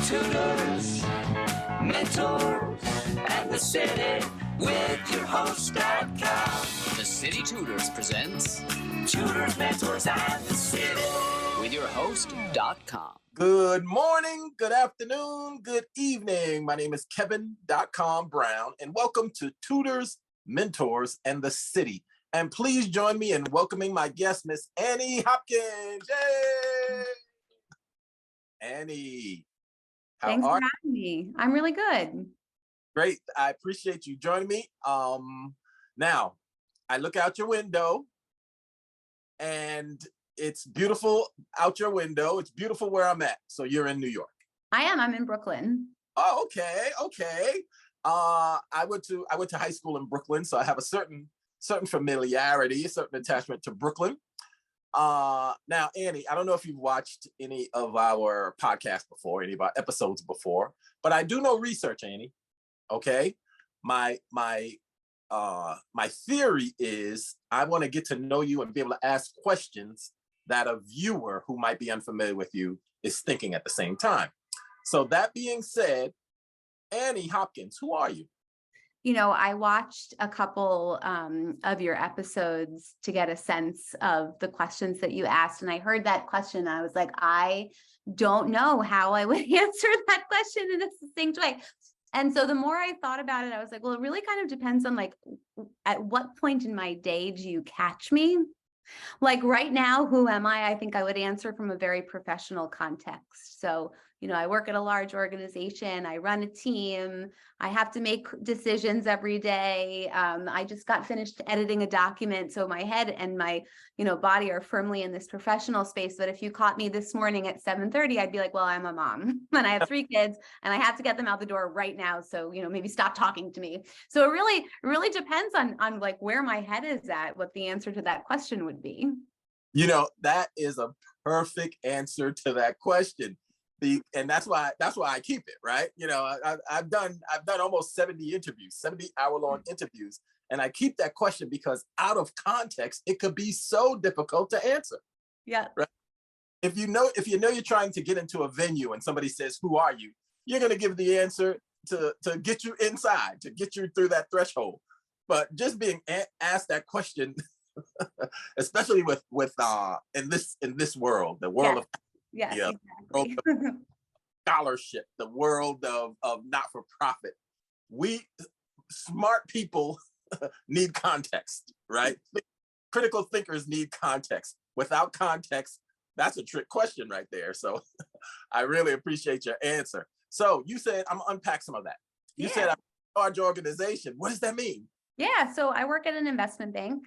Tutors, mentors, and the city with your host.com. The City Tutors presents Tutors, mentors, and the city with your host.com. Good morning, good afternoon, good evening. My name is Kevin.com Brown, and welcome to Tutors, Mentors, and the City. And please join me in welcoming my guest, Miss Annie Hopkins. Yay! Annie, how Thanks are for having me. I'm really good. Great. I appreciate you joining me. Now, I look out your window, and it's beautiful out your window. It's beautiful where I'm at. So you're in New York. I am. I'm in Brooklyn. Oh, okay. I went to high school in Brooklyn, so I have a certain familiarity, a certain attachment to Brooklyn. Now, Annie, I don't know if you've watched any of our podcasts before, any of our episodes before, but I do know research, Annie. Okay, my theory is I want to get to know you and be able to ask questions that a viewer who might be unfamiliar with you is thinking at the same time. So that being said, Annie Hopkins, who are you? You know, I watched a couple of your episodes to get a sense of the questions that you asked. And I heard that question. I was like, I don't know how I would answer that question in a succinct way. And so the more I thought about it, I was like, well, it really kind of depends on like, at what point in my day do you catch me? Like right now, who am I? I think I would answer from a very professional context. So, you know, I work at a large organization. I run a team. I have to make decisions every day. I just got finished editing a document. So my head and my, body are firmly in this professional space. But if you caught me this morning at 7:30, I'd be like, well, I'm a mom and I have 3 kids and I have to get them out the door right now. So, maybe stop talking to me. So it really depends on like where my head is at, what the answer to that question would be. That is a perfect answer to that question. And that's why I keep it, right? I've done almost 70 hour-long interviews, and I keep that question because out of context, it could be so difficult to answer. Yeah. Right. If you know you're trying to get into a venue and somebody says, "Who are you?" You're gonna give the answer to get you inside, to get you through that threshold. But just being asked that question, especially with in this world, the world of exactly. world of scholarship, the world of not-for-profit, we smart people need context, right? Critical thinkers need context. Without context, that's a trick question right there. So I really appreciate your answer. So you said, I'm gonna unpack some of that. You said, I'm a large organization. What does that mean? Yeah, so I work at an investment bank.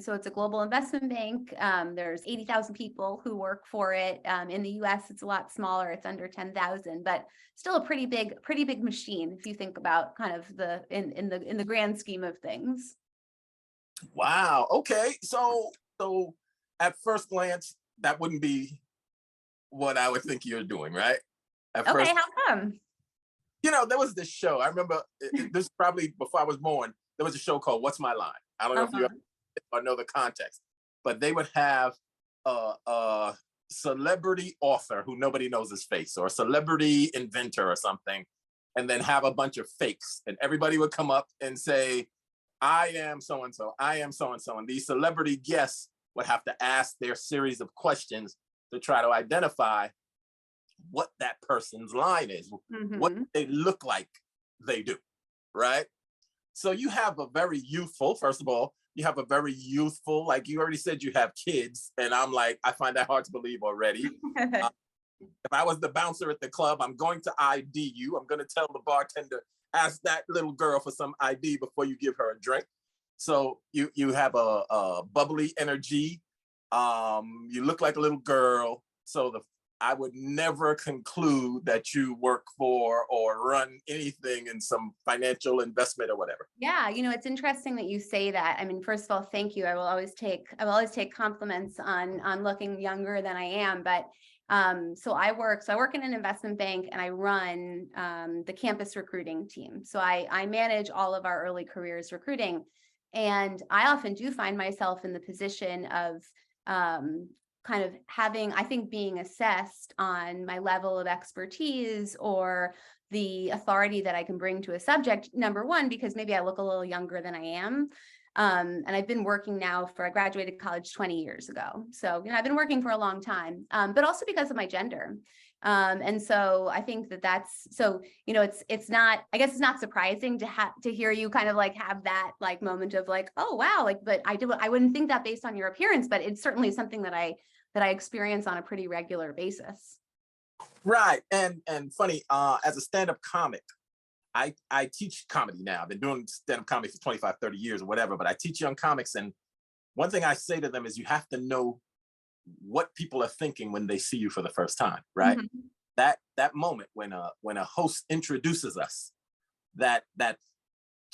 So it's a global investment bank. There's 80,000 people who work for it. In the US, it's a lot smaller. It's under 10,000, but still a pretty big machine if you think about kind of in the grand scheme of things. Wow. Okay. So at first glance, that wouldn't be what I would think you're doing, right? How come? There was this show. I remember this probably before I was born. There was a show called What's My Line? I don't know if you or know the context, but they would have a celebrity author who nobody knows his face, or a celebrity inventor or something, and then have a bunch of fakes, and everybody would come up and say, I am so-and-so, I am so-and-so, and these celebrity guests would have to ask their series of questions to try to identify what that person's line is, what they look like they do, right? So you have a very youthful, first of all, like you already said, you have kids. And I'm like, I find that hard to believe already. If I was the bouncer at the club, I'm going to ID you. I'm going to tell the bartender, ask that little girl for some ID before you give her a drink. So you have a bubbly energy. You look like a little girl. So I would never conclude that you work for or run anything in some financial investment or whatever. Yeah, it's interesting that you say that. I mean, first of all, thank you. I will always take compliments on looking younger than I am. But so I work in an investment bank, and I run the campus recruiting team. So I manage all of our early careers recruiting, and I often do find myself in the position of kind of having, I think, being assessed on my level of expertise or the authority that I can bring to a subject, number one, because maybe I look a little younger than I am. And I've been working now I graduated college 20 years ago. So, I've been working for a long time, but also because of my gender. And so I think it's not, I guess it's not surprising to hear you kind of like have that like moment of like, oh, wow, like, but I wouldn't think that based on your appearance, but it's certainly something that I experience on a pretty regular basis. Right. And funny, as a stand-up comic, I teach comedy now. I've been doing stand-up comedy for 25, 30 years or whatever, but I teach young comics. And one thing I say to them is you have to know what people are thinking when they see you for the first time, right? Mm-hmm. That moment when a host introduces us, that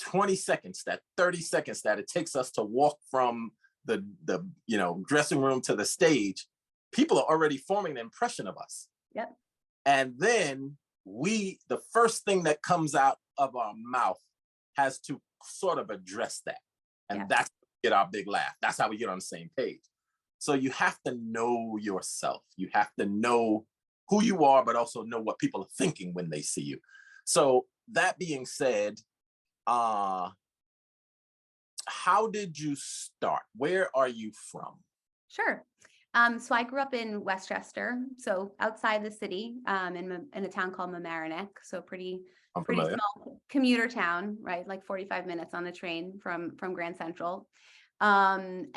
20 seconds, that 30 seconds that it takes us to walk from the dressing room to the stage, people are already forming an impression of us. Yep. And then the first thing that comes out of our mouth has to sort of address that. And that's how we get our big laugh. That's how we get on the same page. So you have to know yourself. You have to know who you are, but also know what people are thinking when they see you. So that being said, how did you start? Where are you from? Sure. So I grew up in Westchester, so outside the city, in a town called Mamaroneck, so pretty small commuter town, right? Like 45 minutes on the train from Grand Central, and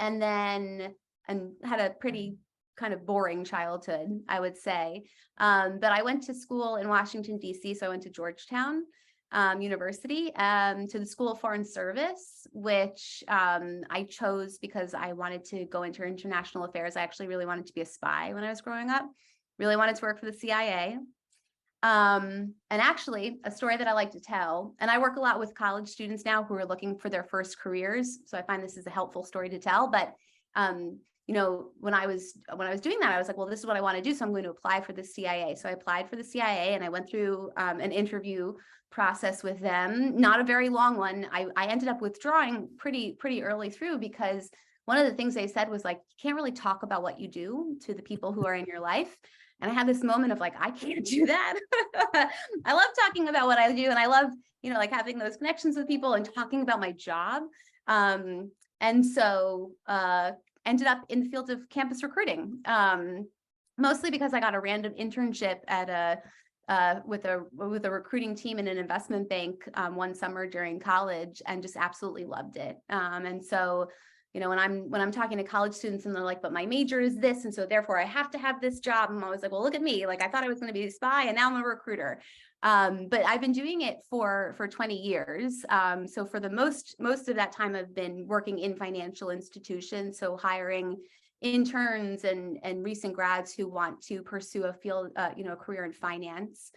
had a pretty kind of boring childhood, I would say. But I went to school in Washington, D.C., so I went to Georgetown University, to the School of Foreign Service, which I chose because I wanted to go into international affairs. I actually really wanted to be a spy when I was growing up, really wanted to work for the CIA. And actually, a story that I like to tell, and I work a lot with college students now who are looking for their first careers, so I find this is a helpful story to tell. But when I was doing that, I was like, well, this is what I want to do, so I'm going to apply for the CIA. So I applied for the CIA, and I went through an interview process with them, not a very long one. I ended up withdrawing pretty early through, because one of the things they said was like, you can't really talk about what you do to the people who are in your life. And I had this moment of like, I can't do that. I love talking about what I do, and I love, like having those connections with people and talking about my job. And so ended up in the field of campus recruiting, mostly because I got a random internship at with a recruiting team in an investment bank one summer during college, and just absolutely loved it. And so, when I'm talking to college students and they're like, but my major is this, and so therefore I have to have this job, I'm always like, well, look at me, like I thought I was going to be a spy, and now I'm a recruiter. But I've been doing it for 20 years. So for the most of that time, I've been working in financial institutions, so hiring interns and recent grads who want to pursue a field, a career in finance.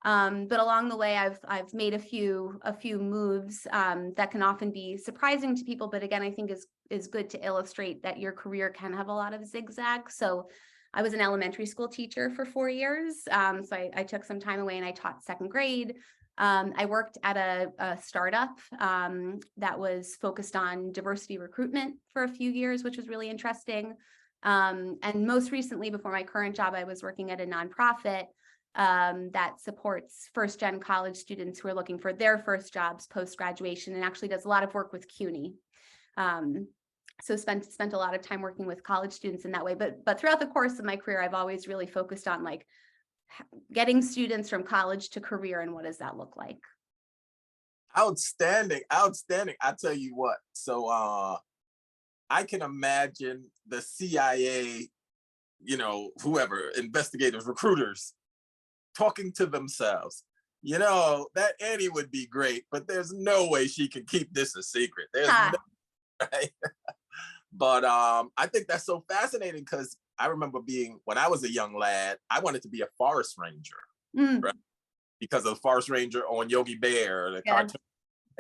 But along the way, I've made a few moves that can often be surprising to people. But again, I think is good to illustrate that your career can have a lot of zigzags. So I was an elementary school teacher for 4 years. So I took some time away and I taught second grade. I worked at a startup that was focused on diversity recruitment for a few years, which was really interesting. And most recently, before my current job, I was working at a nonprofit that supports first-gen college students who are looking for their first jobs post-graduation, and actually does a lot of work with CUNY. So spent a lot of time working with college students in that way. But throughout the course of my career, I've always really focused on like getting students from college to career, and what does that look like? Outstanding. I tell you what. So I can imagine the CIA, whoever, investigators, recruiters, talking to themselves. That Annie would be great, but there's no way she can keep this a secret. There's no, right? But I think that's so fascinating, because I remember when I was a young lad, I wanted to be a forest ranger, right? Because of the forest ranger on Yogi Bear, the cartoon.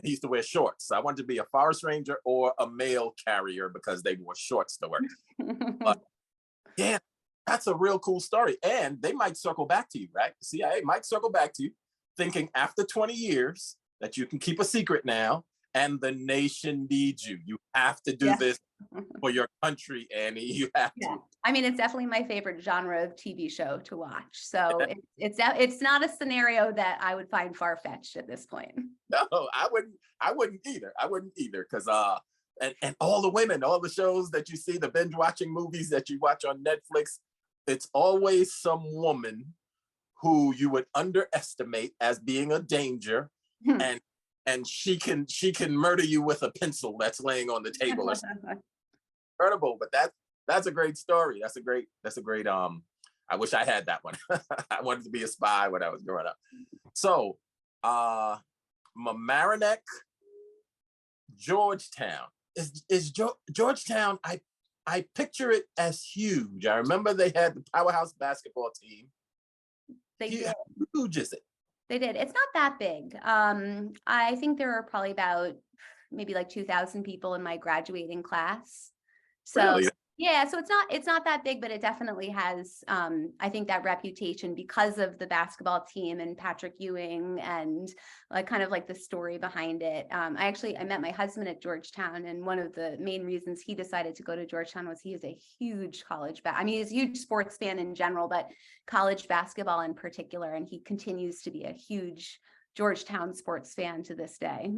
He used to wear shorts. So I wanted to be a forest ranger or a mail carrier because they wore shorts to work. But yeah, that's a real cool story. And they might circle back to you, right? The CIA might circle back to you, thinking after 20 years that you can keep a secret now, and the nation needs you. You have to do this for your country, Annie. You have to. I mean, it's definitely my favorite genre of TV show to watch. So it's not a scenario that I would find far-fetched at this point. No, I wouldn't either. I wouldn't either, because and all the women, all the shows that you see, the binge watching movies that you watch on Netflix, it's always some woman who you would underestimate as being a danger, and she can murder you with a pencil that's laying on the table. It's incredible, but that's a great story. That's a great I wish I had that one. I wanted to be a spy when I was growing up. So Mamaroneck, Georgetown. Is Georgetown, I picture it as huge. I remember they had the powerhouse basketball team. They did. How huge is it? They did. It's not that big. I think there are probably about maybe like 2,000 people in my graduating class. So Really? yeah, so it's not that big, but it definitely has, I think, that reputation because of the basketball team and Patrick Ewing and like kind of like the story behind it. I met my husband at Georgetown, and one of the main reasons he decided to go to Georgetown was he is a huge he's a huge sports fan in general, but college basketball in particular, and he continues to be a huge Georgetown sports fan to this day.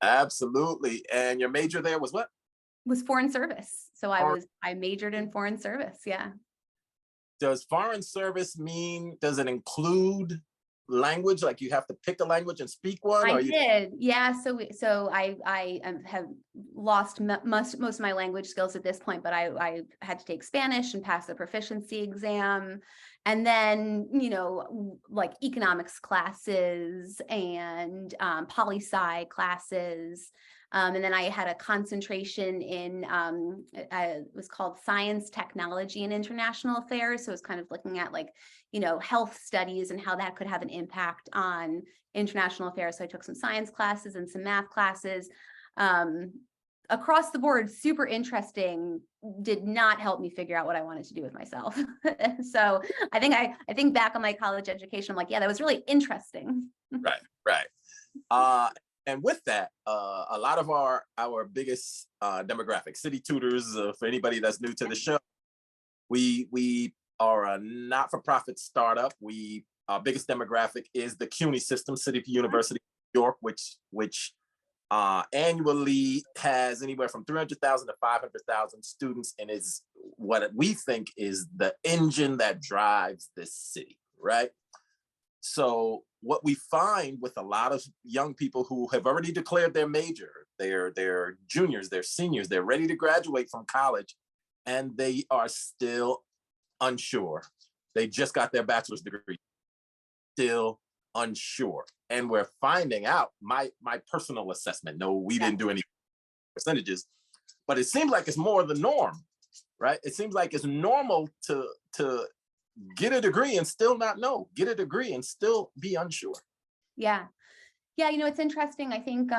Absolutely. And your major there was what? Was foreign service. So I majored in foreign service. Yeah. Does foreign service mean, does it include language? Like you have to pick a language and speak one? I did. Yeah. So I have lost most of my language skills at this point, but I had to take Spanish and pass the proficiency exam. And then, like economics classes and poli-sci classes. And then I had a concentration in, it was called Science, Technology, and International Affairs. So it was kind of looking at like, health studies and how that could have an impact on international affairs. So I took some science classes and some math classes. Across the board, super interesting, did not help me figure out what I wanted to do with myself. So I think back on my college education, I'm like, yeah, that was really interesting. Right. And with that, a lot of our biggest demographic, City Tutors, for anybody that's new to the show, we are a not-for-profit startup. Our biggest demographic is the CUNY system, City University of New York, which annually has anywhere from 300,000 to 500,000 students, and is what we think is the engine that drives this city, right? So what we find with a lot of young people who have already declared their major, they're juniors, they're seniors, they're ready to graduate from college, and they are still unsure. They just got their bachelor's degree, still unsure. And we're finding out, my personal assessment, no, we didn't do any percentages, but it seems like it's more the norm, right? It seems like it's normal to get a degree and still not know, get a degree and still be unsure. Yeah. Yeah, it's interesting. I think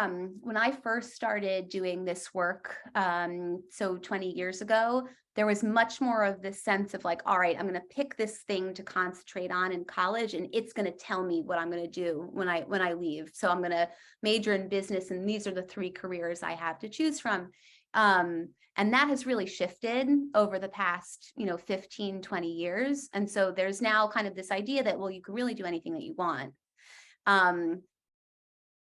when I first started doing this work, so 20 years ago, there was much more of this sense of like, all right, I'm going to pick this thing to concentrate on in college, and it's going to tell me what I'm going to do when I leave. So I'm going to major in business, and these are the 3 careers I have to choose from. And that has really shifted over the past, 15, 20 years. And so there's now kind of this idea that, well, you can really do anything that you want,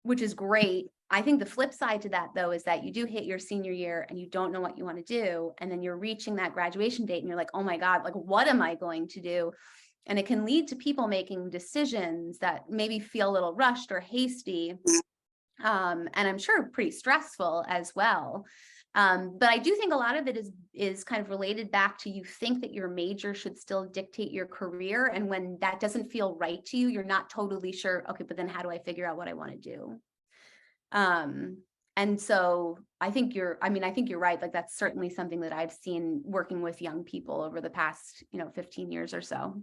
which is great. I think the flip side to that, though, is that you do hit your senior year and you don't know what you want to do. And then you're reaching that graduation date and you're like, oh my God, like, what am I going to do? And it can lead to people making decisions that maybe feel a little rushed or hasty. And I'm sure pretty stressful as well. But I do think a lot of it is kind of related back to, you think that your major should still dictate your career. And when that doesn't feel right to you, you're not totally sure, okay, but then how do I figure out what I want to do? And so I think you're right. Like, that's certainly something that I've seen working with young people over the past, 15 years or so.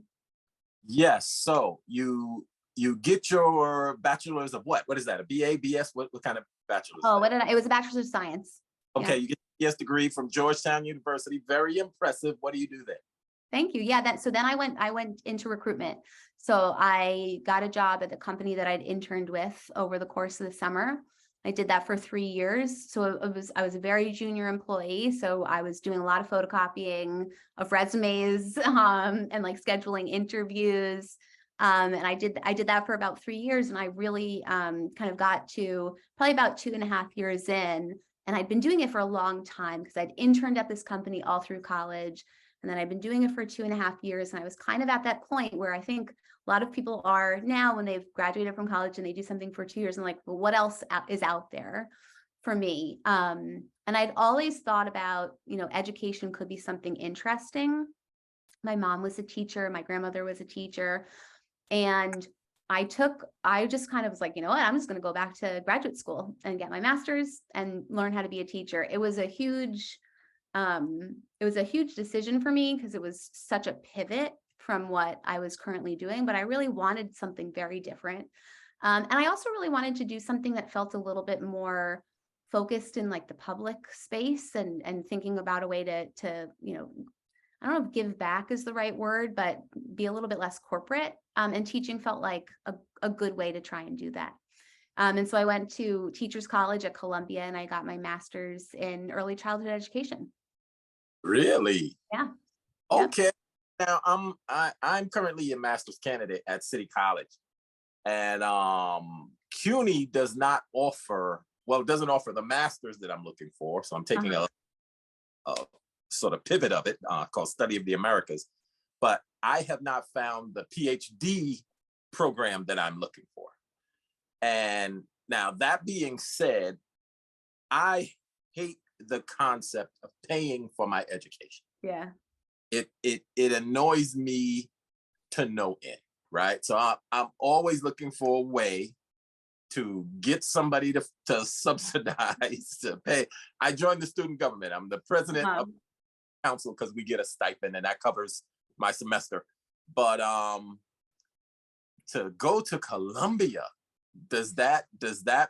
Yes. So you get your bachelor's of what? What is that? A BA, BS? What kind of bachelor's? Oh, it was a bachelor's of science. Okay, Yeah. you get a BS degree from Georgetown University. Very impressive. What do you do there? Thank you. Yeah, so then I went into recruitment. So I got a job at the company that I'd interned with over the course of the summer. I did that for 3 years. So I was a very junior employee. So I was doing a lot of photocopying of resumes, and like scheduling interviews. And I did that for about 3 years. And I really kind of got to probably about 2.5 years in. And I'd been doing it for a long time because I'd interned at this company all through college. And then I've been doing it for 2.5 years. And I was kind of at that point where I think a lot of people are now when they've graduated from college and they do something for 2 years and like, well, what else is out there for me? And I'd always thought about, education could be something interesting. My mom was a teacher. My grandmother was a teacher. And I just kind of was like, you know what, I'm just going to go back to graduate school and get my master's and learn how to be a teacher. It was a huge decision for me because it was such a pivot from what I was currently doing, but I really wanted something very different. And I also really wanted to do something that felt a little bit more focused in like the public space and thinking about a way to, I don't know if give back is the right word, but be a little bit less corporate. And teaching felt like a good way to try and do that. And so I went to Teachers College at Columbia and I got my master's in early childhood education. Really? Yeah. Okay. Now I'm currently a master's candidate at City College, and CUNY does not offer, well, it doesn't offer the master's that I'm looking for. So I'm taking a sort of pivot of it called Study of the Americas, but I have not found the PhD program that I'm looking for. And now that being said, I hate the concept of paying for my education. Yeah. It annoys me to no end, right? So I'm always looking for a way to get somebody to subsidize, to pay. I joined the student government. I'm the president of the council because we get a stipend and that covers my semester. But to go to Columbia, does that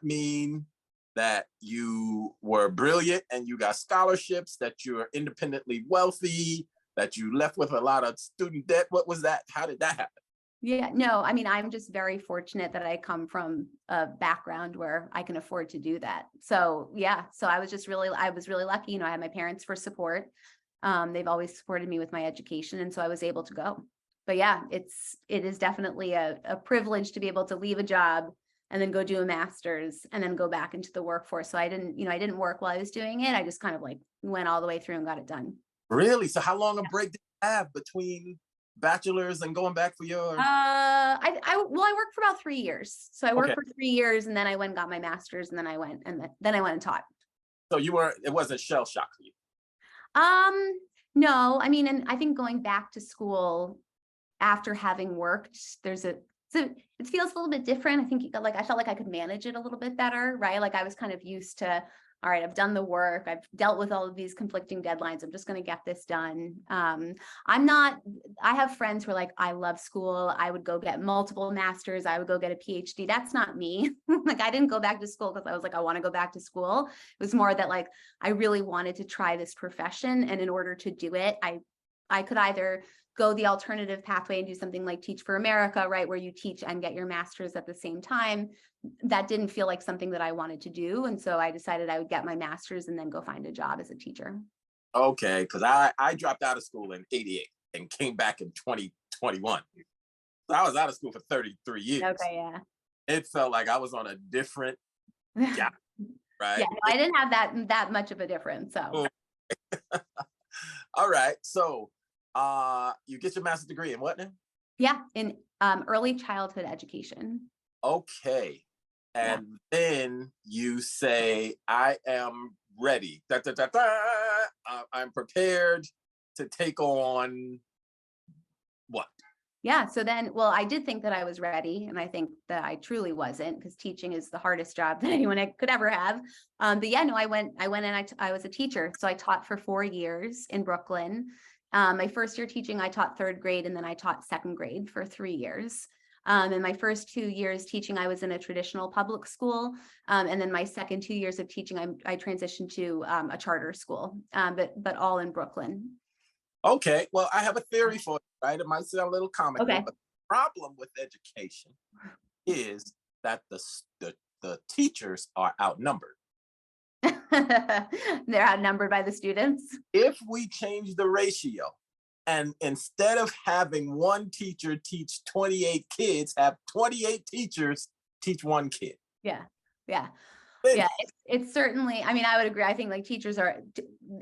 mean that you were brilliant and you got scholarships, that you're independently wealthy, that you left with a lot of student debt? What was that? How did that happen? Yeah, no, I mean, I'm just very fortunate that I come from a background where I can afford to do that. So yeah, so I was really lucky. I had my parents for support. They've always supported me with my education. And so I was able to go. But yeah, it is definitely a privilege to be able to leave a job and then go do a master's and then go back into the workforce. So I didn't work while I was doing it. I just kind of like went all the way through and got it done. Really? So how long a break did you have between bachelor's and going back for your? I worked for about 3 years. So I worked for 3 years and then I went and got my master's and then I went and taught. So it wasn't shell shock for you? No, I mean, and I think going back to school after having worked, it feels a little bit different. I think I felt like I could manage it a little bit better, right? Like I was kind of used to, all right, I've done the work. I've dealt with all of these conflicting deadlines. I'm just going to get this done. I have friends who are like, I love school. I would go get multiple masters. I would go get a PhD. That's not me. Like I didn't go back to school because I was like, I want to go back to school. It was more that like, I really wanted to try this profession. And in order to do it, I could either go the alternative pathway and do something like Teach for America, right? Where you teach and get your master's at the same time. That didn't feel like something that I wanted to do. And so I decided I would get my master's and then go find a job as a teacher. Okay, because I dropped out of school in '88 and came back in 2021. So I was out of school for 33 years. Okay, yeah. It felt like I was on a different gap, right? Yeah, I didn't have that much of a difference. So all right. So you get your master's degree in what now? Yeah, in early childhood education. Okay. And then you say, I am ready. I'm prepared to take on what? Yeah. So then, well, I did think that I was ready. And I think that I truly wasn't, because teaching is the hardest job that anyone could ever have. But yeah, no, I went and I was a teacher. So I taught for 4 years in Brooklyn. My first year teaching, I taught 3rd grade, and then I taught 2nd grade for 3 years. In my first 2 years teaching, I was in a traditional public school. And then my second 2 years of teaching, I transitioned to a charter school, but all in Brooklyn. Okay, well, I have a theory for it, right? It might sound a little comical, Okay. but the problem with education is that the the teachers are outnumbered. They're outnumbered by the students. If we change the ratio, and instead of having one teacher teach 28 kids, have 28 teachers teach one kid. Yeah. Yeah. Then Yeah, it's certainly, I mean, I would agree. I think like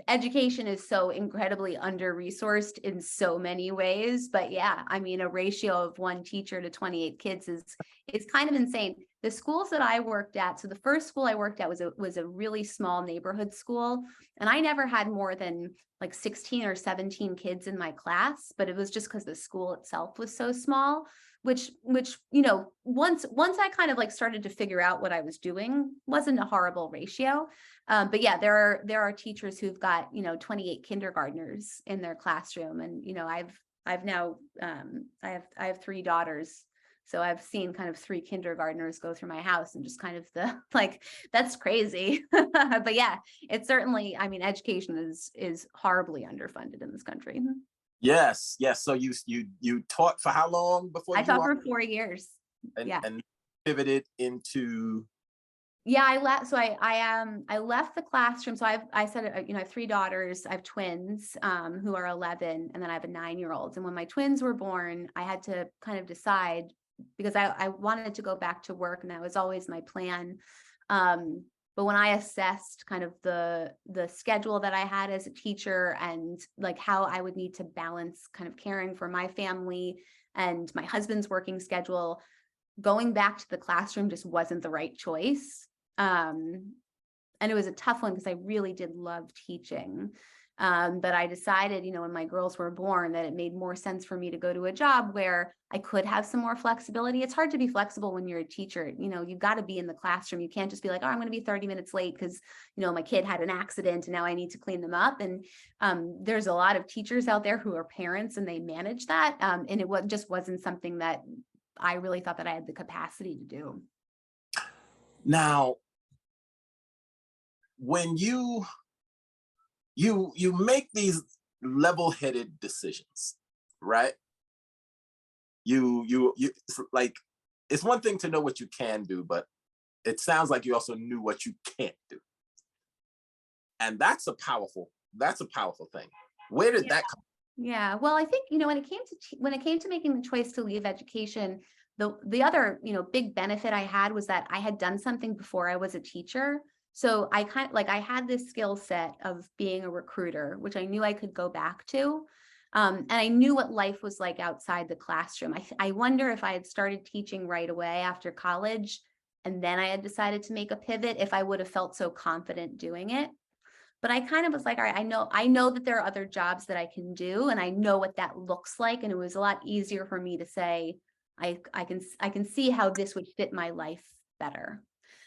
education is so incredibly under-resourced in so many ways, but yeah, I mean, a ratio of one teacher to 28 kids is kind of insane. The schools that I worked at, so the first school I worked at was a really small neighborhood school, and I never had more than like 16 or 17 kids in my class, but it was just because the school itself was so small. Which, you know, once I kind of like started to figure out what I was doing, wasn't a horrible ratio. But yeah, there are teachers who've got, you know, 28 kindergartners in their classroom. And, you know, I've now, I have 3 daughters. So I've seen kind of 3 kindergartners go through my house, and just kind of like, that's crazy. But yeah, it's certainly, I mean, education is horribly underfunded in this country. yes, yes. So you taught for how long before I you taught for 4 years. Yeah. and pivoted into Yeah, I left. So I left the classroom. So I said, you know, I have 3 daughters. I have twins who are 11, and then I have a 9-year-old. And when my twins were born, I had to kind of decide, because I wanted to go back to work, and that was always my plan. But when I assessed kind of the schedule that I had as a teacher, and like how I would need to balance kind of caring for my family and my husband's working schedule, going back to the classroom just wasn't the right choice. And it was a tough one because I really did love teaching. But I decided, you know, when my girls were born, that it made more sense for me to go to a job where I could have some more flexibility. It's hard to be flexible when you're a teacher. You know, you've got to be in the classroom. You can't just be like, oh, I'm going to be 30 minutes late because, you know, my kid had an accident and now I need to clean them up. And there's a lot of teachers out there who are parents, and they manage that. And it just wasn't something that I really thought that I had the capacity to do. now. When you make these level-headed decisions, right? You like, it's one thing to know what you can do, but it sounds like you also knew what you can't do, and that's a powerful thing. Where did that come? Yeah, well, I think, you know, when it came to making the choice to leave education, the other, you know, big benefit I had was that I had done something before I was a teacher. So I kind of like, I had this skill set of being a recruiter, which I knew I could go back to. And I knew what life was like outside the classroom. I wonder if I had started teaching right away after college, and then I had decided to make a pivot, if I would have felt so confident doing it. But I kind of was like, all right, I know that there are other jobs that I can do, and I know what that looks like. And it was a lot easier for me to say, I can see how this would fit my life better.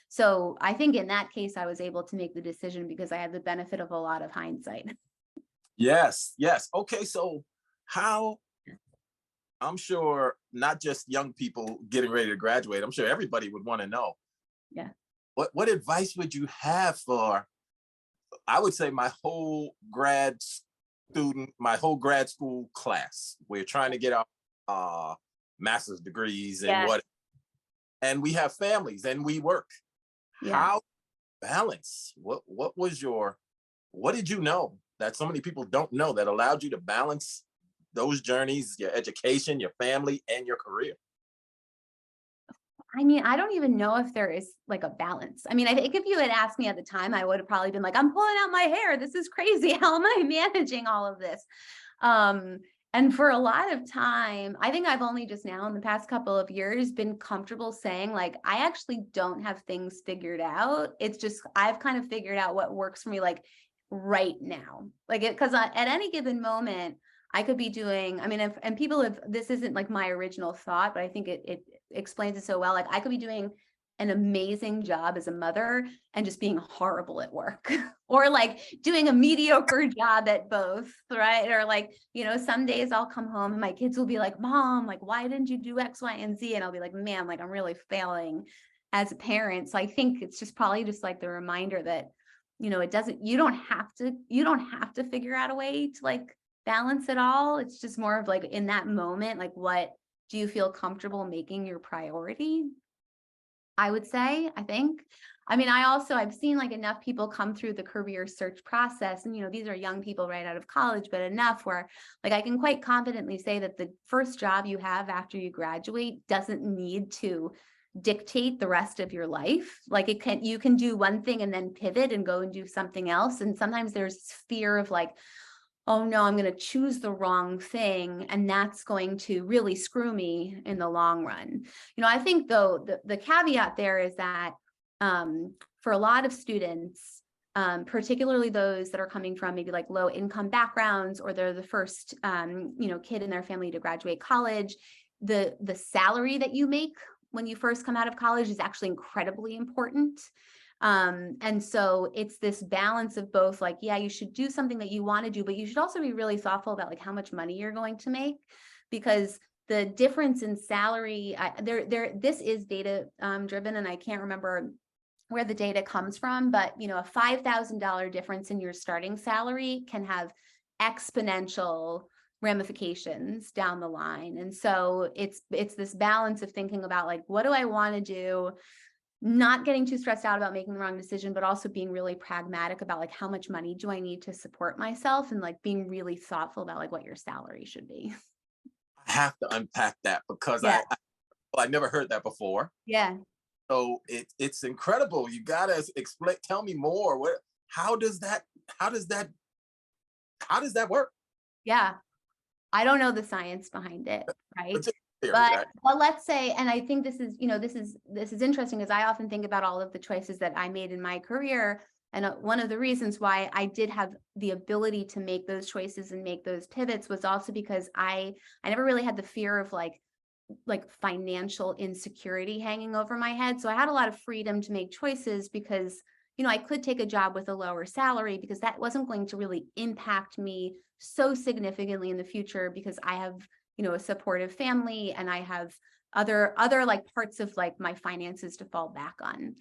So I think in that case, I was able to make the decision because I had the benefit of a lot of hindsight. Yes, yes. Okay, so how, I'm sure not just young people getting ready to graduate, I'm sure everybody would want to know. Yeah. What advice would you have for, I would say, my whole grad school class? We're trying to get our master's degrees and and we have families and we work. Yeah. How balance? What did you know that so many people don't know that allowed you to balance those journeys, your education, your family, and your career? I mean, I don't even know if there is like a balance. I mean, I think if you had asked me at the time, I would have probably been like, I'm pulling out my hair. This is crazy. How am I managing all of this? And for a lot of time, I think I've only just now in the past couple of years been comfortable saying, like, I actually don't have things figured out. It's just, I've kind of figured out what works for me, like right now, like because at any given moment, I could be doing, I mean, and people have, this isn't like my original thought, but I think it explains it so well. Like I could be doing an amazing job as a mother and just being horrible at work, or like doing a mediocre job at both, right? Or like, you know, some days I'll come home and my kids will be like, Mom, like, why didn't you do X, Y, and Z? And I'll be like, man, like I'm really failing as a parent. So I think it's just probably just like the reminder that, you know, you don't have to figure out a way to like balance it all. It's just more of like in that moment, like what do you feel comfortable making your priority? I would say, I think. I mean, I've seen like enough people come through the career search process, and these are young people right out of college, but enough where like I can quite confidently say that the first job you have after you graduate doesn't need to dictate the rest of your life. Like you can do one thing and then pivot and go and do something else. And sometimes there's fear of like, oh no, I'm going to choose the wrong thing, and that's going to really screw me in the long run. I think though the caveat there is that for a lot of students, particularly those that are coming from maybe like low income backgrounds, or they're the first kid in their family to graduate college, the salary that you make when you first come out of college is actually incredibly important. And so it's this balance of both, like, yeah, you should do something that you want to do, but you should also be really thoughtful about like how much money you're going to make, because the difference in salary, this is data driven, and I can't remember where the data comes from, but a $5,000 difference in your starting salary can have exponential ramifications down the line. And so it's this balance of thinking about like, what do I want to do? Not getting too stressed out about making the wrong decision, but also being really pragmatic about like how much money do I need to support myself, and like being really thoughtful about like what your salary should be. I have to unpack that because Yeah. I never heard that before. Yeah. So it's incredible. You gotta explain. Tell me more. How does that work? Yeah. I don't know the science behind it, right? It's a theory, But right? well, let's say, and I think this is, this is interesting, because I often think about all of the choices that I made in my career. And one of the reasons why I did have the ability to make those choices and make those pivots was also because I never really had the fear of like financial insecurity hanging over my head. So I had a lot of freedom to make choices because, I could take a job with a lower salary because that wasn't going to really impact me so significantly in the future, because I have, a supportive family, and I have other like parts of like my finances to fall back on.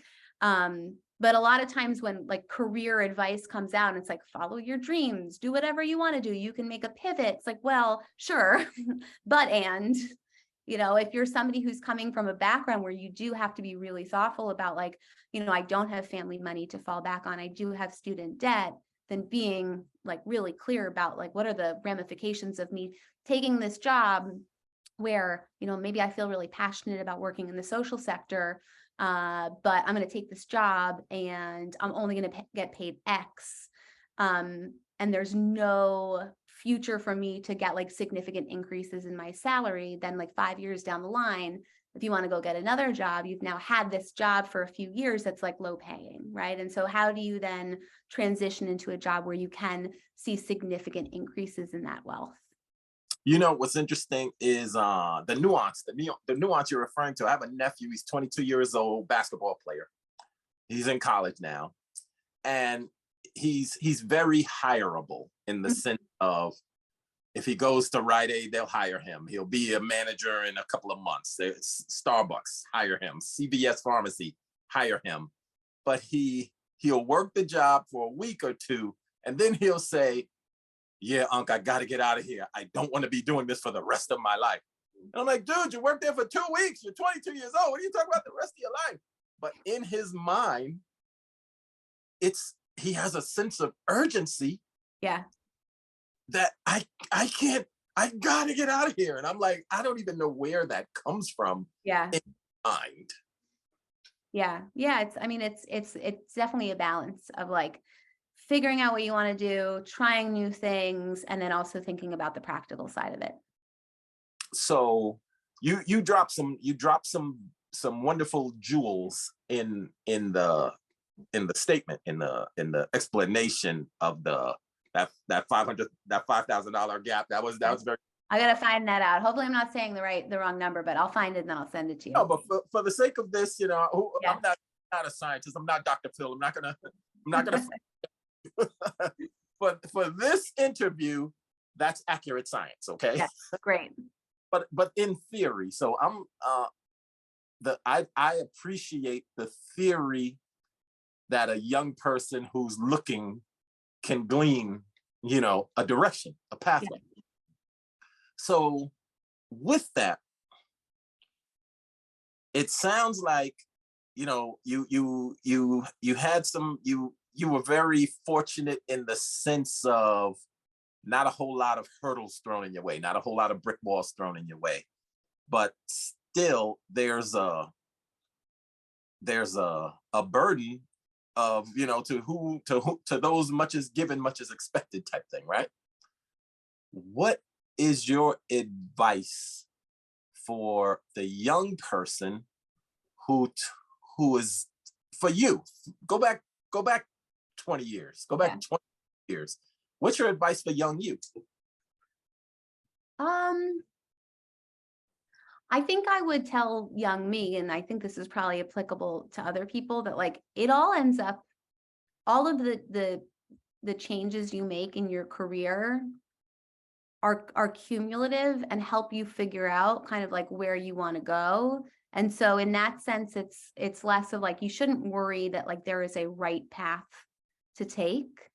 But a lot of times when like career advice comes out, and it's like, follow your dreams, do whatever you want to do, you can make a pivot. It's like, well, sure, but if you're somebody who's coming from a background where you do have to be really thoughtful about like, I don't have family money to fall back on, I do have student debt, then being like really clear about like, what are the ramifications of me taking this job where, maybe I feel really passionate about working in the social sector, but I'm going to take this job and I'm only going to get paid X. And there's no future for me to get like significant increases in my salary. Then like 5 years down the line, if you want to go get another job, you've now had this job for a few years that's like low paying, right? And so how do you then transition into a job where you can see significant increases in that wealth? What's interesting is the nuance you're referring to. I have a nephew. He's 22 years old, basketball player. He's in college now, and he's very hireable in the sense of, if he goes to Rite Aid, they'll hire him. He'll be a manager in a couple of months. Starbucks, hire him. CVS Pharmacy, hire him. But he'll work the job for a week or two, and then he'll say, yeah, Unc, I got to get out of here. I don't want to be doing this for the rest of my life. And I'm like, dude, you worked there for 2 weeks. You're 22 years old. What are you talking about the rest of your life? But in his mind, he has a sense of urgency. Yeah. That I gotta get out of here. And I'm like, I don't even know where that comes from. Yeah. In mind. Yeah. It's definitely a balance of like figuring out what you want to do, trying new things, and then also thinking about the practical side of it. So you drop some wonderful jewels in the statement, in the explanation of that $5,000 gap. That was very. I gotta find that out. Hopefully, I'm not saying the wrong number, but I'll find it and then I'll send it to you. No, but for the sake of this, I'm not a scientist. I'm not Dr. Phil. I'm not gonna. But for this interview, that's accurate science. Okay. Yes, great. But in theory, so I appreciate the theory that a young person who's looking can glean, a direction, a pathway. Yeah. So with that, it sounds like you had some, you were very fortunate in the sense of not a whole lot of hurdles thrown in your way, not a whole lot of brick walls thrown in your way, but still there's a burden of, to those much is given, much is expected type thing, right? What is your advice for the young person who is, for you, go back 20 years, go back 20 years. What's your advice for young youth? I think I would tell young me, and I think this is probably applicable to other people, that like it all ends up, all of the changes you make in your career are cumulative and help you figure out kind of like where you want to go. And so in that sense, it's less of like, you shouldn't worry that like there is a right path to take,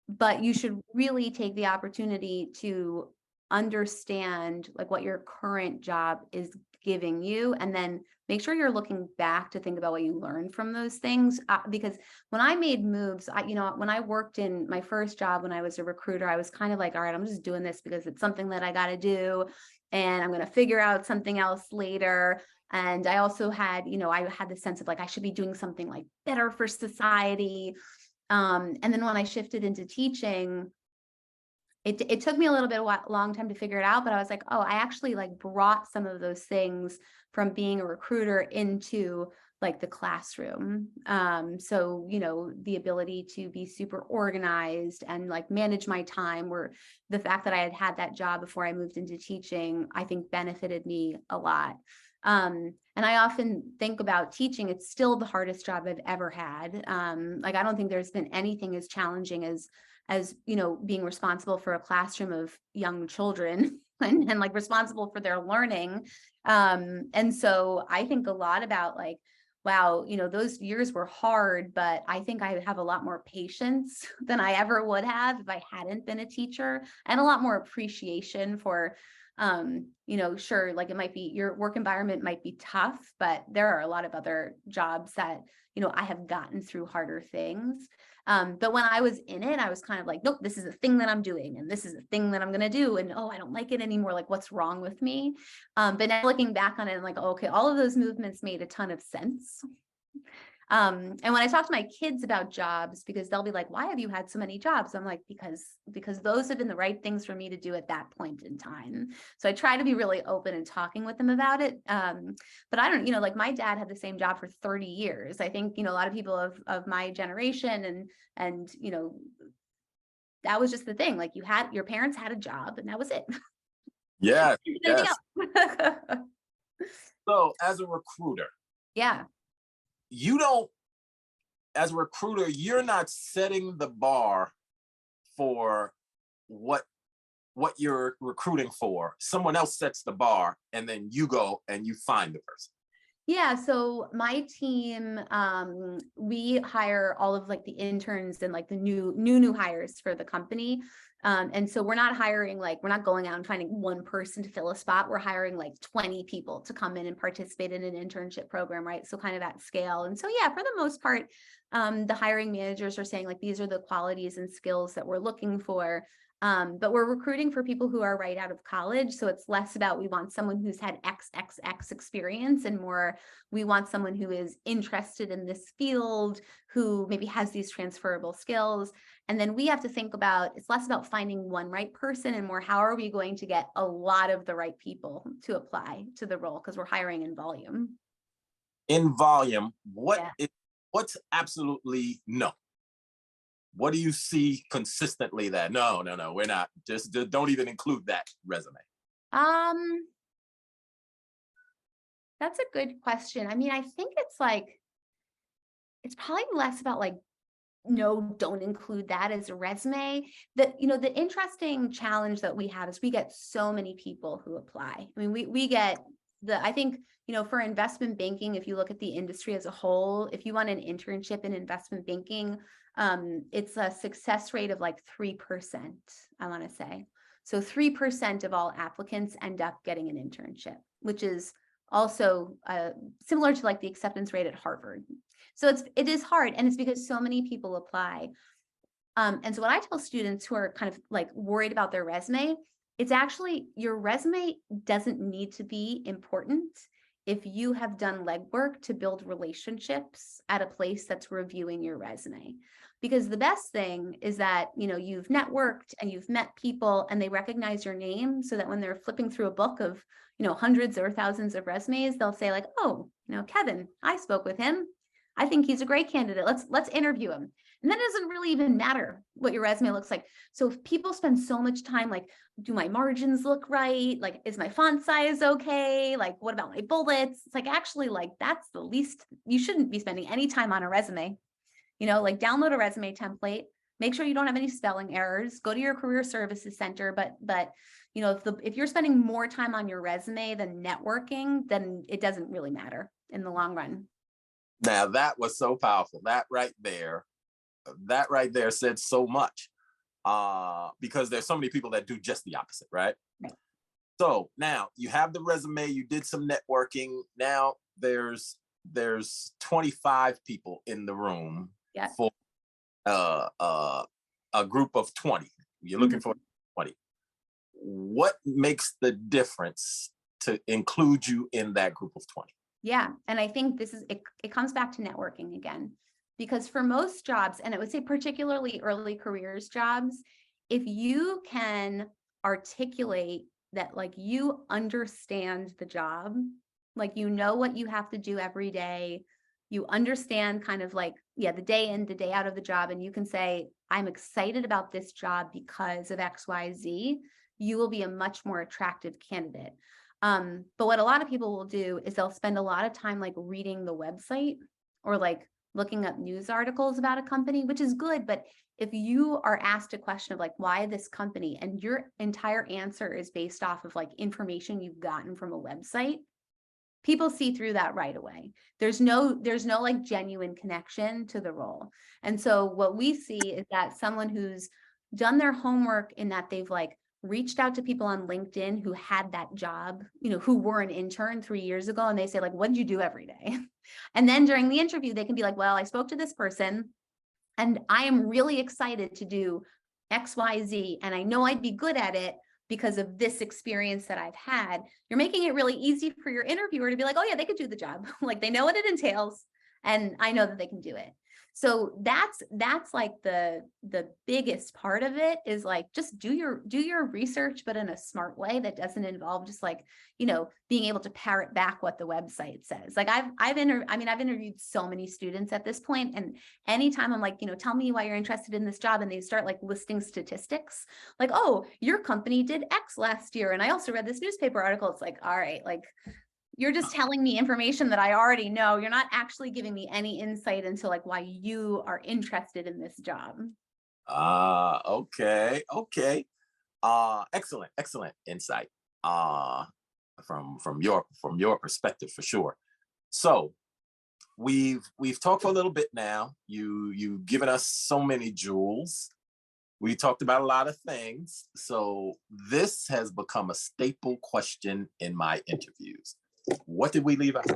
but you should really take the opportunity to understand like what your current job is giving you, and then make sure you're looking back to think about what you learned from those things. Because when I made moves, when I worked in my first job, when I was a recruiter, I was kind of like, all right, I'm just doing this because it's something that I got to do, and I'm going to figure out something else later. And I also had, I had the sense of like, I should be doing something like better for society. And then when I shifted into teaching, it took me a little bit long time to figure it out, but I was like, oh, I actually like brought some of those things from being a recruiter into like the classroom. So, the ability to be super organized and like manage my time, where the fact that I had that job before I moved into teaching, I think benefited me a lot. And I often think about teaching. It's still the hardest job I've ever had. Like, I don't think there's been anything as challenging as being responsible for a classroom of young children and like responsible for their learning. And so I think a lot about like, wow, those years were hard, but I think I have a lot more patience than I ever would have if I hadn't been a teacher, and a lot more appreciation for, sure, like it might be, your work environment might be tough, but there are a lot of other jobs that, I have gotten through harder things. But when I was in it, I was kind of like, nope, this is a thing that I'm doing, and this is a thing that I'm going to do. And, oh, I don't like it anymore. Like, what's wrong with me? But now looking back on it, I'm like, oh, okay, all of those movements made a ton of sense. And when I talk to my kids about jobs, because they'll be like, why have you had so many jobs? I'm like, because those have been the right things for me to do at that point in time. So I try to be really open and talking with them about it. But I don't, like my dad had the same job for 30 years. I think, a lot of people of my generation and, that was just the thing. Like your parents had a job and that was it. Yeah. Yes. So as a recruiter, yeah. As a recruiter, you're not setting the bar for what you're recruiting for. Someone else sets the bar, and then you go and you find the person. Yeah, so my team, we hire all of like the interns and like the new hires for the company. And so we're not hiring, we're not going out and finding one person to fill a spot. We're hiring like 20 people to come in and participate in an internship program, right? So kind of at scale. And so, yeah, for the most part, the hiring managers are saying like, these are the qualities and skills that we're looking for. But we're recruiting for people who are right out of college. So it's less about, we want someone who's had XXX experience, and more, we want someone who is interested in this field, who maybe has these transferable skills. And then we have to think about, it's less about finding one right person and more, how are we going to get a lot of the right people to apply to the role? Because we're hiring in volume. In volume, what's absolutely no? What do you see consistently that no, we're not, just don't even include that resume? That's a good question. I mean, I think it's probably less about like, no, don't include that as a resume. The interesting challenge that we have is we get so many people who apply. I mean, we get I think, for investment banking, if you look at the industry as a whole, if you want an internship in investment banking, it's a success rate of like 3%, I want to say. So 3% of all applicants end up getting an internship, which is also similar to like the acceptance rate at Harvard. So it is hard, and it's because so many people apply. And so what I tell students who are kind of like worried about their resume, it's actually, your resume doesn't need to be important if you have done legwork to build relationships at a place that's reviewing your resume. Because the best thing is that, you know, you've networked and you've met people and they recognize your name, so that when they're flipping through a book of, you know, hundreds or thousands of resumes, they'll say like, oh, you know, Kevin, I spoke with him. I think he's a great candidate. Let's interview him. And then it doesn't really even matter what your resume looks like. So if people spend so much time like, do my margins look right? Like, is my font size okay? Like, what about my bullets? It's like, actually, like, that's the least, you shouldn't be spending any time on a resume. You know, like, download a resume template, make sure you don't have any spelling errors, go to your career services center. But you know, if you're spending more time on your resume than networking, then it doesn't really matter in the long run. Now that was so powerful. That right there said so much. Because there's so many people that do just the opposite, right? Right. So now you have the resume, you did some networking. Now there's 25 people in the room for a group of 20. You're looking for 20. What makes the difference to include you in that group of 20? Yeah, and I think this is it comes back to networking again. Because for most jobs, and I would say particularly early careers jobs, if you can articulate that, like, you understand the job, like, you know what you have to do every day, you understand kind of like, the day in, the day out of the job, and you can say, I'm excited about this job because of X, Y, Z, you will be a much more attractive candidate. But what a lot of people will do is they'll spend a lot of time like reading the website or like looking up news articles about a company, which is good. But if you are asked a question of like, why this company, and your entire answer is based off of like information you've gotten from a website, people see through that right away. There's no like genuine connection to the role. And so what we see is that someone who's done their homework in that they've like reached out to people on LinkedIn who had that job, you know, who were an intern 3 years ago, and they say like, what did you do every day? And then during the interview, they can be like, well, I spoke to this person and I am really excited to do X, Y, Z. And I know I'd be good at it because of this experience that I've had. You're making it really easy for your interviewer to be like, oh yeah, they could do the job. Like, they know what it entails and I know that they can do it. So that's like the biggest part of it, is like, just do your research, but in a smart way that doesn't involve just like, you know, being able to parrot back what the website says. Like I've interviewed so many students at this point, and anytime I'm like, you know, tell me why you're interested in this job, and they start like listing statistics, like, oh, your company did X last year, and I also read this newspaper article. It's like, all right, like, you're just telling me information that I already know. You're not actually giving me any insight into like why you are interested in this job. Okay. Excellent insight. From your perspective, for sure. So we've talked for a little bit now. You've given us so many jewels. We talked about a lot of things. So this has become a staple question in my interviews. What did we leave out?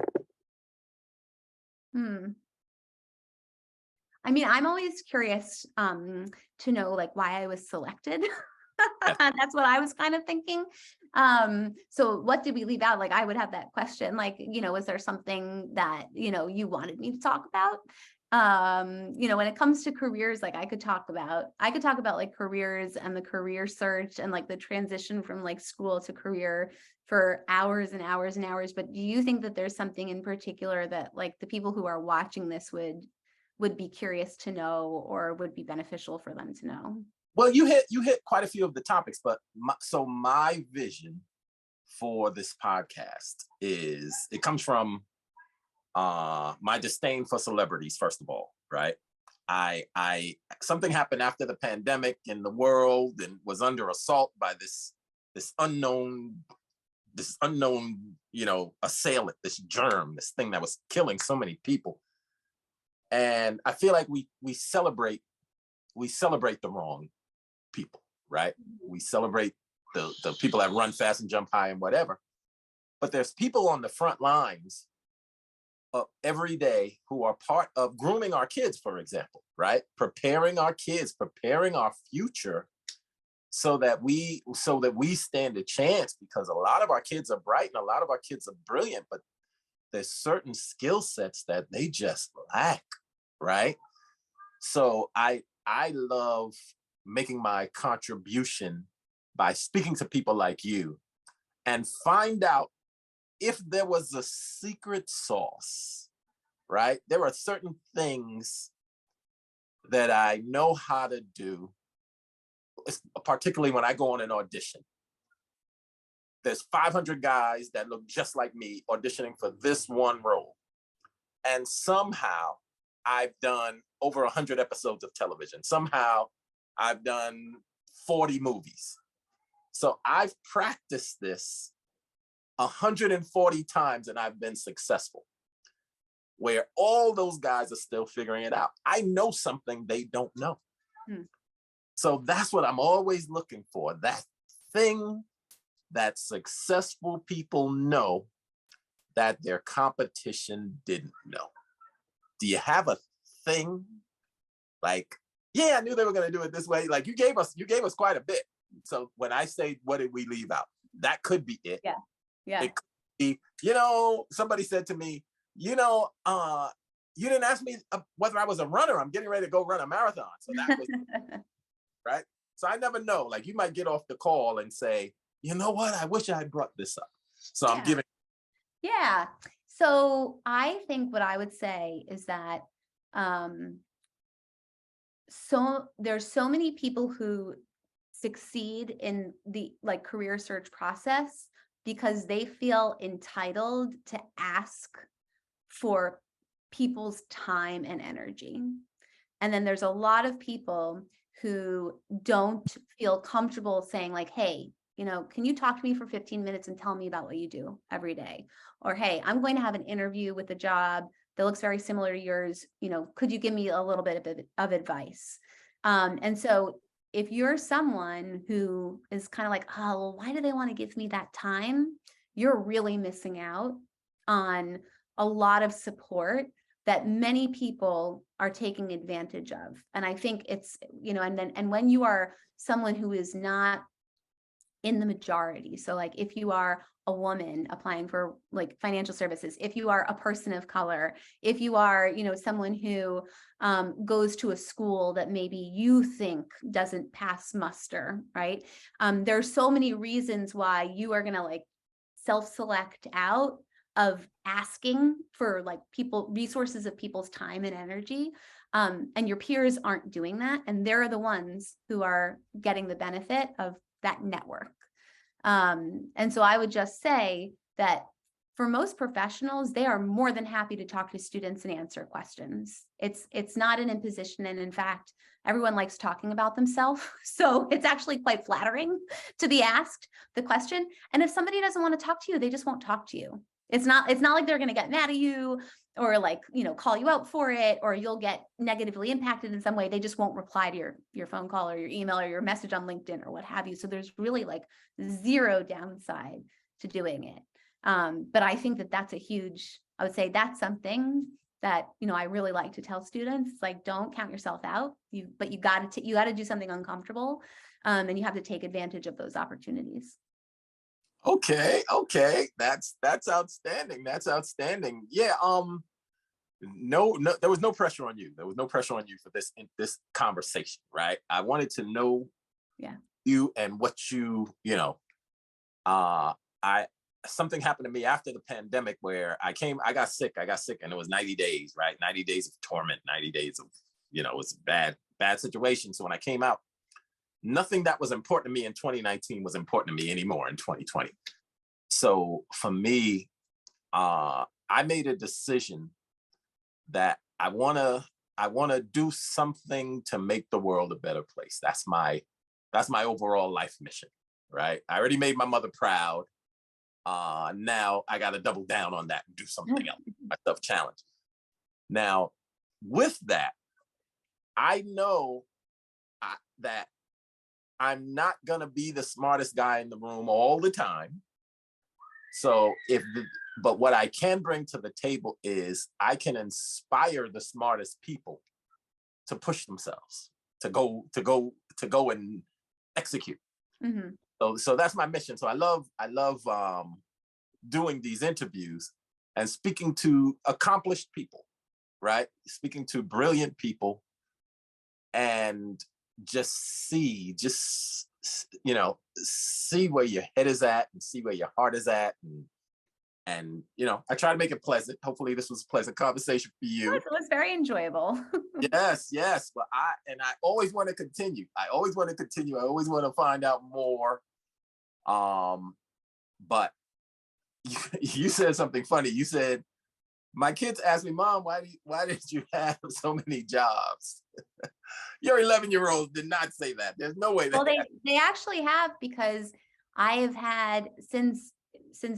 I mean, I'm always curious to know like why I was selected. That's what I was kind of thinking. So what did we leave out? Like, I would have that question, like, you know, was there something that, you know, you wanted me to talk about? You know, when it comes to careers, like I could talk about like careers and the career search and like the transition from like school to career for hours and hours and hours. But do you think that there's something in particular that like the people who are watching this would be curious to know, or would be beneficial for them to know? Well, you hit quite a few of the topics, but my vision for this podcast is, it comes from my disdain for celebrities, first of all, right? I something happened after the pandemic in the world and was under assault by this unknown, you know, assailant, this germ, this thing that was killing so many people. And I feel like we celebrate the wrong people, right? We celebrate the people that run fast and jump high and whatever. but there's people on the front lines every day who are part of grooming our kids, for example, right? Preparing our kids, preparing our future so that we stand a chance, because a lot of our kids are bright and a lot of our kids are brilliant, but there's certain skill sets that they just lack, right? So I love making my contribution by speaking to people like you and find out if there was a secret sauce, right? There are certain things that I know how to do, particularly when I go on an audition. There's 500 guys that look just like me auditioning for this one role. And somehow I've done over 100 episodes of television. Somehow I've done 40 movies. So I've practiced this 140 times and I've been successful, where all those guys are still figuring it out. I know something they don't know. So that's what I'm always looking for, that thing that successful people know that their competition didn't know. Do you have a thing? Like, yeah, I knew they were going to do it this way. Like you gave us quite a bit. So when I say, what did we leave out? That could be it. Yeah. Yeah. It could be, somebody said to me, you didn't ask me whether I was a runner. I'm getting ready to go run a marathon. So that was, right? So I never know. Like you might get off the call and say, you know what? I wish I had brought this up. So I'm giving. Yeah. So I think what I would say is that so there's so many people who succeed in the career search process because they feel entitled to ask for people's time and energy. And then there's a lot of people who don't feel comfortable saying like, hey, can you talk to me for 15 minutes and tell me about what you do every day? Or, hey, I'm going to have an interview with a job that looks very similar to yours. Could you give me a little bit of advice? And so if you're someone who is kind of like, oh, well, why do they want to give me that time? You're really missing out on a lot of support that many people are taking advantage of. And I think it's, and when you are someone who is not in the majority, so like if you are a woman applying for like financial services, if you are a person of color, if you are, someone who goes to a school that maybe you think doesn't pass muster, right? There's so many reasons why you are going to like self-select out of asking for like resources of people's time and energy. And your peers aren't doing that. And they're the ones who are getting the benefit of that network. And so I would just say that for most professionals, they are more than happy to talk to students and answer questions. It's not an imposition. And in fact, everyone likes talking about themselves. So it's actually quite flattering to be asked the question. And if somebody doesn't want to talk to you, they just won't talk to you. It's not like they're going to get mad at you or like, call you out for it, or you'll get negatively impacted in some way. They just won't reply to your phone call or your email or your message on LinkedIn or what have you. So there's really like zero downside to doing it. But I think that's I would say that's something that, I really like to tell students, like, don't count yourself out, but you got to do something uncomfortable. And you have to take advantage of those opportunities. Okay. That's outstanding. That's outstanding. Yeah. No, there was no pressure on you. There was no pressure on you for this conversation, right? I wanted to know you and what something happened to me after the pandemic where I got sick and it was 90 days, right? 90 days of torment, 90 days of, it was a bad situation. So when I came out, nothing that was important to me in 2019 was important to me anymore in 2020. So for me, I made a decision that I want to do something to make the world a better place. That's my overall life mission, right? I already made my mother proud. Now I got to double down on that and do something else, myself challenge. Now, with that, I know that I'm not going to be the smartest guy in the room all the time. So but what I can bring to the table is I can inspire the smartest people to push themselves, to go and execute. Mm-hmm. So that's my mission. So I love doing these interviews and speaking to accomplished people, right? Speaking to brilliant people, and see where your head is at and see where your heart is at, and I try to make it pleasant. Hopefully this was a pleasant conversation for you. Yes, it was very enjoyable. Yes, but I always want to continue. I always want to find out more. But you said something funny. You said, my kids asked me, Mom, why did you have so many jobs? Your 11-year-old did not say that. There's no way. Well, they actually have, because I have had, since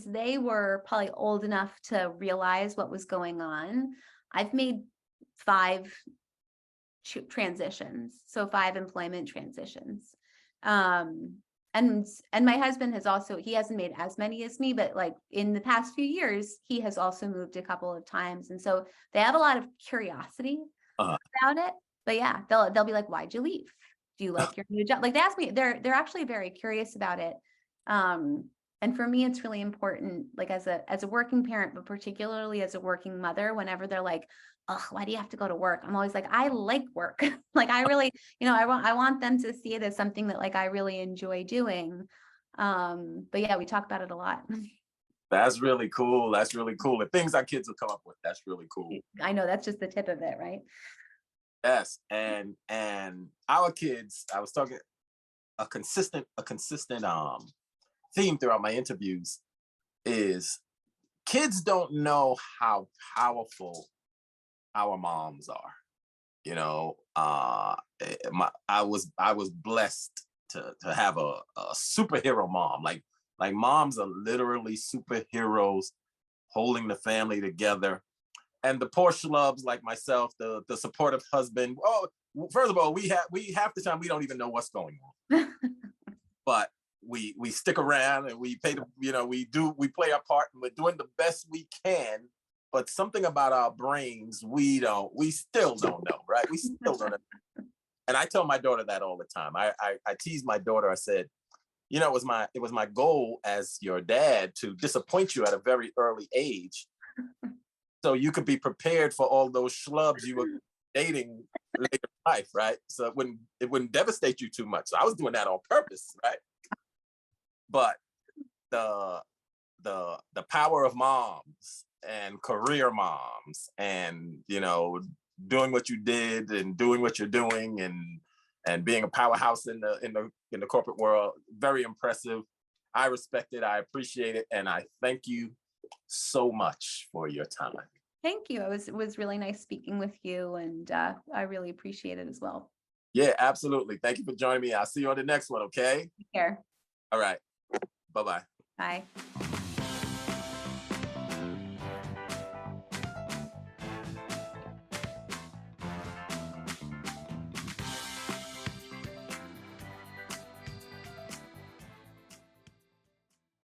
they were probably old enough to realize what was going on, I've made 5 transitions. So 5 employment transitions. And my husband he hasn't made as many as me, but like in the past few years, he has also moved a couple of times. And so they have a lot of curiosity about it. But yeah, they'll be like, why'd you leave? Do you like your new job? Like, they ask me, they're actually very curious about it. And for me, it's really important, like as a working parent, but particularly as a working mother, whenever they're like, oh, why do you have to go to work? I'm always like, I like work. Like, I really, I want them to see it as something that like I really enjoy doing. But yeah, we talk about it a lot. That's really cool. The things our kids will come up with. That's really cool. I know, that's just the tip of it, right? Yes, and our kids, I was talking a consistent theme throughout my interviews is kids don't know how powerful our moms are. I was blessed to have a superhero mom. Like moms are literally superheroes holding the family together. And the poor schlubs like myself, the supportive husband. Oh, first of all, we half the time we don't even know what's going on, but we stick around and we pay we play our part, and we're doing the best we can. But something about our brains, we still don't know, right? We still don't know. And I tell my daughter that all the time. I tease my daughter. I said, it was my goal as your dad to disappoint you at a very early age, so you could be prepared for all those schlubs you were dating later in life, right? So it wouldn't devastate you too much. So I was doing that on purpose, right? But the power of moms and career moms, and doing what you did and doing what you're doing, and being a powerhouse in the corporate world, very impressive. I respect it. I appreciate it, and I thank you so much for your time. Thank you. It was really nice speaking with you, and I really appreciate it as well. Yeah, absolutely. Thank you for joining me. I'll see you on the next one. Okay. Take care. All right. Bye-bye. Bye.